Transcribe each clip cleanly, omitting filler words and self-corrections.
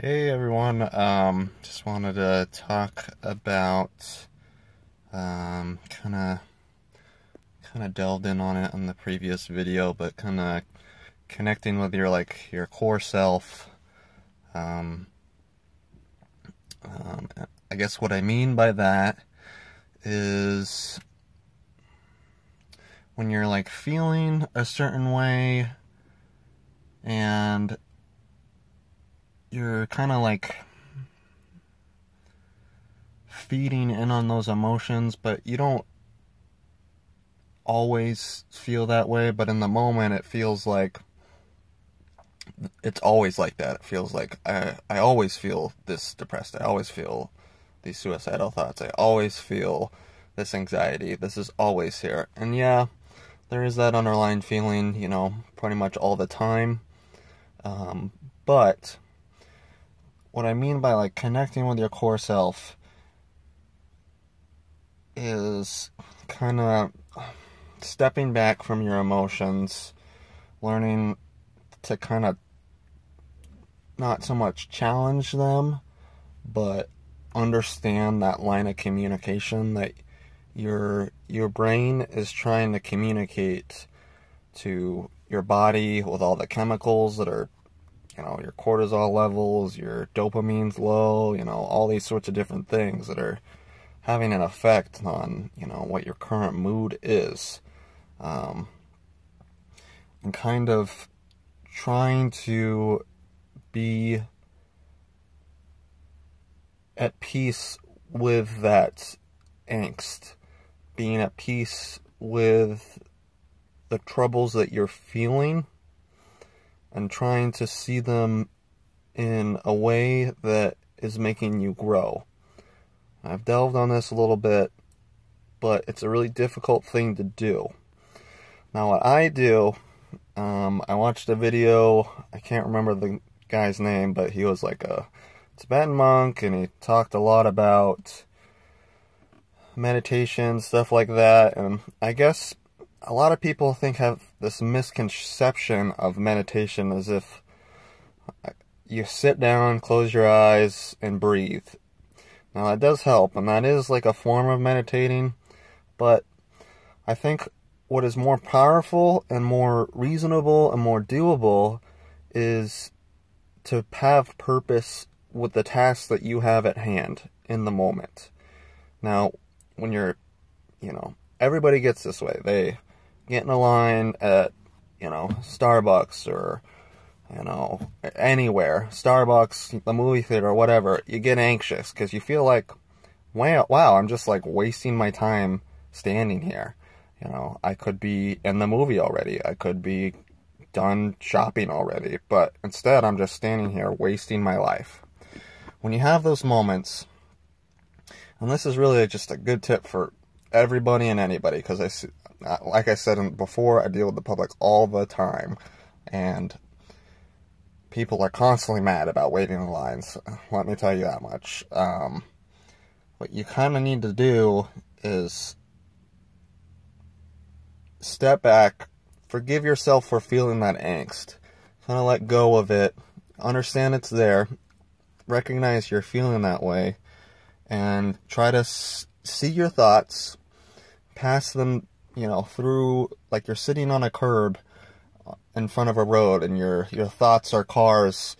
Hey everyone, just wanted to talk about kind of delved in on it on the previous video, but kind of connecting with your core self. Um, um, I guess what I mean by that is when you're like feeling a certain way and you're kind of like feeding in on those emotions, but you don't always feel that way, but in the moment it feels like it's always like that. It feels like I always feel this depressed. I always feel these suicidal thoughts. I always feel this anxiety. This is always here. And yeah, there is that underlying feeling, pretty much all the time. But what I mean by like connecting with your core self is kind of stepping back from your emotions, learning to kind of not so much challenge them, but understand that line of communication that your brain is trying to communicate to your body with all the chemicals that are, your cortisol levels, your dopamine's low, all these sorts of different things that are having an effect on, what your current mood is. And kind of trying to be at peace with that angst, being at peace with the troubles that you're feeling, and trying to see them in a way that is making you grow. I've delved on this a little bit, but it's a really difficult thing to do. Now, what I do, I watched a video, I can't remember the guy's name, but he was like a Tibetan monk, and he talked a lot about meditation, stuff like that, and I guess a lot of people have this misconception of meditation as if you sit down, close your eyes, and breathe. Now, that does help, and that is like a form of meditating, but I think what is more powerful and more reasonable and more doable is to have purpose with the tasks that you have at hand in the moment. Now, when you're, everybody gets this way. They get in a line at, Starbucks or, anywhere. Starbucks, the movie theater, whatever. You get anxious because you feel like, wow, I'm just like wasting my time standing here. I could be in the movie already. I could be done shopping already. But instead, I'm just standing here wasting my life. When you have those moments, and this is really just a good tip for everybody and anybody, because like I said before, I deal with the public all the time, and people are constantly mad about waiting in lines. Let me tell you that much. What you kind of need to do is step back, forgive yourself for feeling that angst, kind of let go of it, understand it's there, recognize you're feeling that way, and try to see your thoughts, pass them, through, like you're sitting on a curb in front of a road, and your thoughts are cars,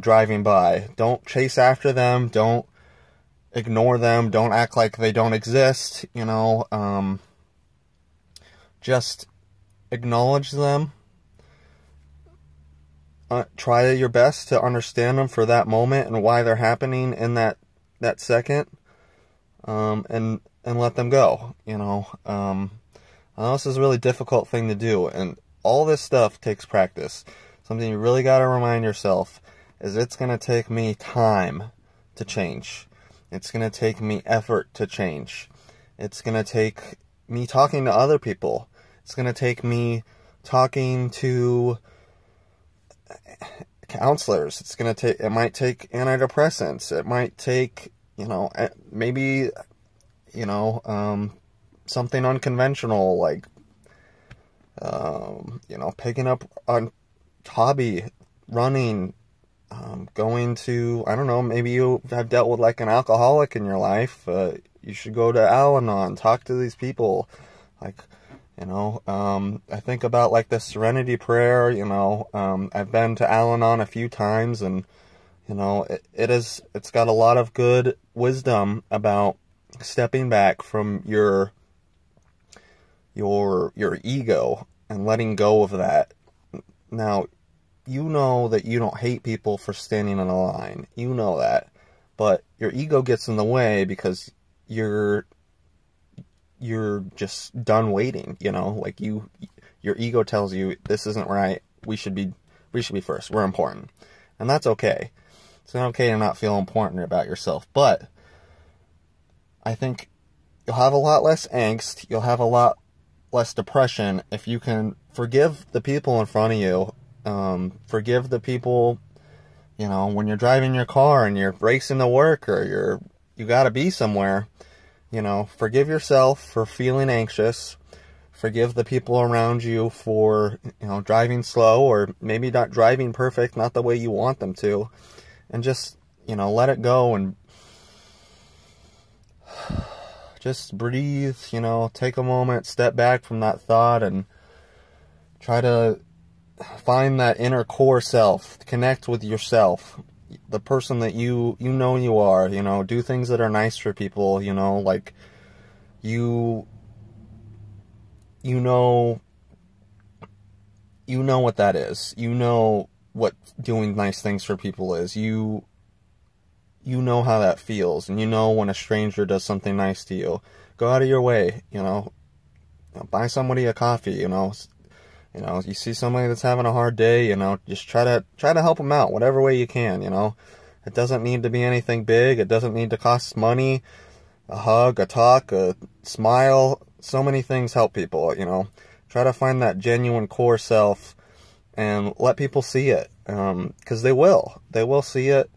driving by. Don't chase after them, don't ignore them, don't act like they don't exist, just acknowledge them. Try your best to understand them for that moment and why they're happening in that second, and let them go. I know this is a really difficult thing to do, and all this stuff takes practice. Something you really got to remind yourself is it's going to take me time to change. It's going to take me effort to change. It's going to take me talking to other people. It's going to take me talking to counselors. It might take antidepressants. It might take, maybe, something unconventional, like, picking up a hobby, running, Going to, I don't know, maybe you have dealt with like an alcoholic in your life. You should go to Al-Anon, talk to these people. Like, you know, I think about like the Serenity Prayer, you know, I've been to Al-Anon a few times, and, you know, it's got a lot of good wisdom about stepping back from your ego and letting go of that. Now, you know that you don't hate people for standing in a line. You know that. But your ego gets in the way because you're just done waiting, you know? Like your ego tells you this isn't right. We should be first. We're important. And that's okay. It's not okay to not feel important about yourself. But I think you'll have a lot less angst. You'll have a lot less depression if you can forgive the people in front of you. Forgive the people, you know, when you're driving your car and you're racing to work, or you gotta be somewhere, you know, forgive yourself for feeling anxious. Forgive the people around you for, you know, driving slow, or maybe not driving perfect, not the way you want them to, and just, you know, let it go and just breathe, you know, take a moment, step back from that thought, and try to find that inner core self, connect with yourself, the person that you know you are, you know, do things that are nice for people, you know, like, you know what that is. You know what doing nice things for people is. You know how that feels, and you know when a stranger does something nice to you. Go out of your way, you know, buy somebody a coffee, you know, you see somebody that's having a hard day, you know, just try to help them out, whatever way you can, you know. It doesn't need to be anything big. It doesn't need to cost money. A hug, a talk, a smile, so many things help people, you know. Try to find that genuine core self and let people see it, because they will. They will see it.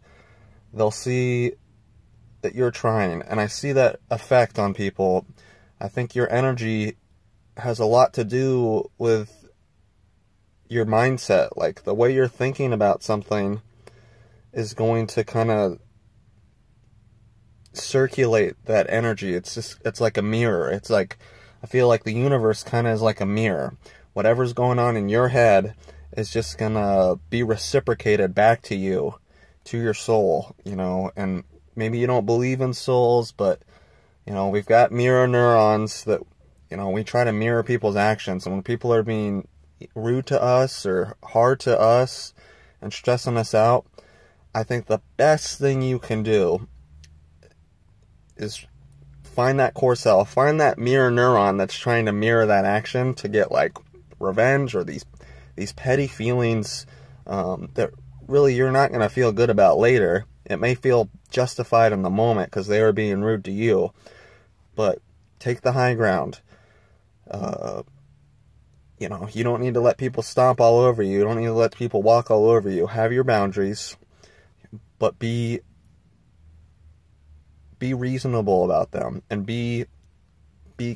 They'll see that you're trying, and I see that effect on people. I think your energy has a lot to do with your mindset. Like, the way you're thinking about something is going to kind of circulate that energy. It's like a mirror. It's like, I feel like the universe kind of is like a mirror. Whatever's going on in your head is just gonna be reciprocated back to you, to your soul, you know. And maybe you don't believe in souls, but, you know, we've got mirror neurons that, you know, we try to mirror people's actions. And when people are being rude to us or hard to us and stressing us out, I think the best thing you can do is find that core self, find that mirror neuron that's trying to mirror that action to get like revenge or these petty feelings that really you're not going to feel good about later. It may feel justified in the moment because they were being rude to you, but take the high ground. You know, you don't need to let people stomp all over you. You don't need to let people walk all over you. Have your boundaries, but be reasonable about them, and be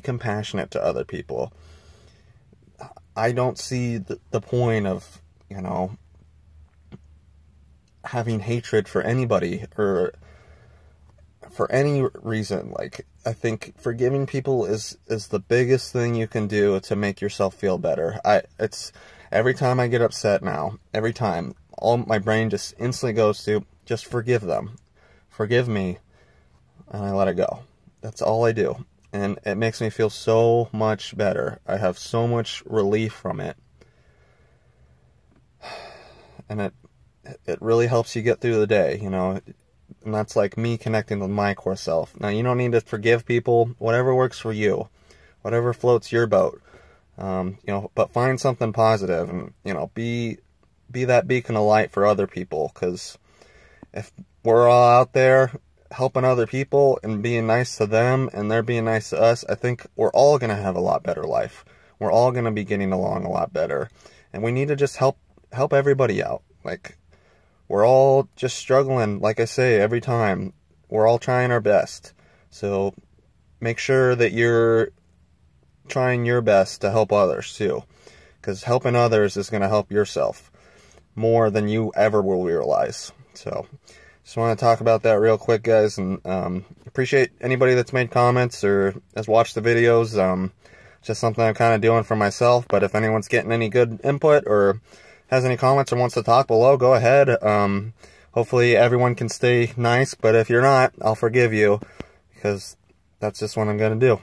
compassionate to other people. I don't see the point of, you know, having hatred for anybody or for any reason. Like, I think forgiving people is the biggest thing you can do to make yourself feel better. It's every time I get upset now, every time, all my brain just instantly goes to just forgive them, forgive me, and I let it go. That's all I do, and it makes me feel so much better. I have so much relief from it, and it really helps you get through the day, you know. And that's like me connecting with my core self. Now, you don't need to forgive people. Whatever works for you, whatever floats your boat, you know. But find something positive, and, you know, be that beacon of light for other people. Because if we're all out there helping other people and being nice to them, and they're being nice to us, I think we're all going to have a lot better life. We're all going to be getting along a lot better. And we need to just help everybody out. Like, we're all just struggling, like I say, every time. We're all trying our best. So make sure that you're trying your best to help others too. Because helping others is going to help yourself. more than you ever will realize. So, just want to talk about that real quick, guys, and appreciate anybody that's made comments or has watched the videos. Just something I'm kind of doing for myself, but if anyone's getting any good input or has any comments or wants to talk below, go ahead. Hopefully everyone can stay nice, but if you're not, I'll forgive you, because that's just what I'm going to do.